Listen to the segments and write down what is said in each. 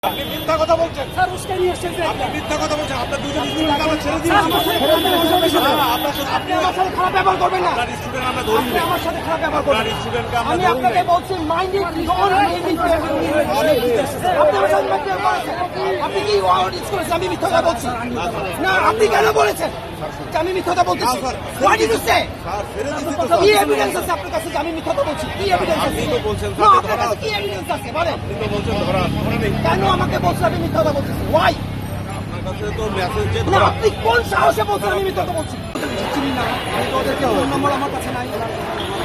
আপনি মিথ্যা কথা বলছেন স্যার উস্কানি আসছেন যে আপনি মিথ্যা কথা বলছেন আপনার দুজন স্টুডেন্টকে আমরা ছেড়ে দিয়েছি আপনি আমার সাথে খারাপ ব্যবহার করবেন না। আপনার স্টুডেন্ট আমরা ধরি আপনি আমার সাথে খারাপ ব্যবহার করবেন আপনার স্টুডেন্টকে আমরা আমি ধরি আপনাকে বলছি মাইন্ড ইট ইওর আপনি আমার সাথে মিথ্যা বলেছেন। আপনি কি ওয়ার্ড ইউজ করেছেন আমি মিথ্যা কথা বলছি না আপনি কেন বলেছেন যে আমি মিথ্যা কথা বলতেছি what did you say sir ছেড়ে দিয়েছি তো কি এভিডেন্স আছে আপনার কাছে যে আমি মিথ্যা কথা বলছি কি এভিডেন্স আছে আপনি তো বলছেন না স্যার আপনার কাছে কি এভিডেন্স আছে বলেন আপনি তো বলছেন ধরা ধরা নেই কেন আমাকে বলছেন আমি মিথ্যা কথা বলতেছি ওয়াই আপনার কাছে তো মেসেজ যে না ধরা আপনি কোন সাহসে বলছেন আমি মিথ্যা কথা বলছি চিনি না আমি তো ওদেরকে ফোন নম্বর আমার কাছে নাই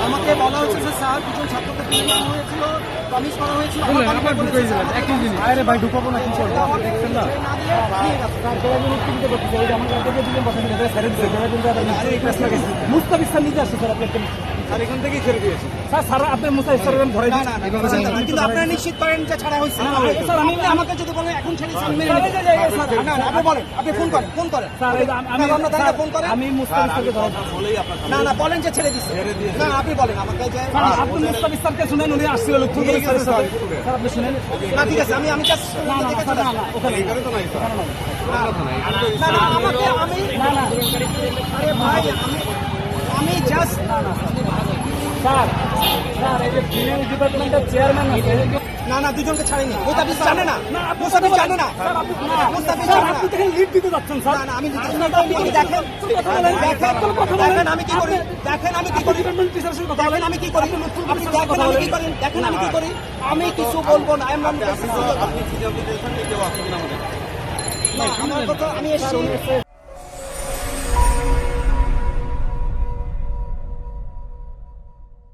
আমাকে বলা হয়েছে যে স্যার দুজন ছাত্রকে তুলে নেওয়া হয়েছিল প্রমিস করা হয়েছিল আমার বাড়িতে বলেছে স্যার, একই জিনিস আরে ভাই ঢুকাবো না কি করবো আমার দেখছেন না না দিয়ে ঠিক আছে স্যার তোরা কিন্তু উত্তেজিত করতেছে ওই যে আমার কাছে দিলেন কথা শুনে স্যারের দিকে তোরা কিন্তু আবার এই ক্লাস লাগাইছে মুস্তাফিজ স্যার নিজে আসছে স্যার আপনার আর এখান থেকেই ছেড়ে দিয়েছি স্যার স্যার আপনি মুস্তাফিজ স্যারের ধরে না না না কিন্তু আপনারা নিশ্চিত করেন যে ছাড়া হয়েছে স্যার আমি আমাকে যদি বলেন এখন ছেড়েছি আমি মেনে নেব না না আপনি বলেন আপনি ফোন করেন স্যার আমি আপনার তাকে ফোন করেন আমি মুস্তাফিজ স্যারকে ধরে বলেই আপনার না না বলেন যে ছেড়ে দিছে না আপনি বলেন আমাকে যে আপনি মুস্তাফিজ স্যারকে শুনেন উনি আসছিল লক্ষ্য করে স্যার স্যার আপনি শুনেন না ঠিক আছে আমি জাস্ট না না স্যার, না না ওখানে এখানে তো নাই স্যার না না আমাকে আমি না না আরে ভাই আমি জাস্ট স্যার স্যার এই যে ফিমেল ডিপার্টমেন্টের চেয়ারম্যান আছে না না দুজনকে ছাড়েনি মুস্তাফিজ জানে না মুস্তাফিজ জানে না স্যার আপনি না মুস্তাফিজ স্যার জানে না আপনি দেখেন লিড দিতে যাচ্ছেন স্যার না না আমি দেখেন দেখেন আমি কি করি দেখেন আমি কি করি ডিপার্টমেন্ট টিচারের সাথে কথা দেখেন আমি কি করি আপনি দেখেন আমি কি করি দেখেন আমি কি করি আমি কিছু বলবো না আমি আপনি সিদ্ধান্ত দিয়েছেন কেউ আসবেন না আমাদের আমার কথা আমি এসেছি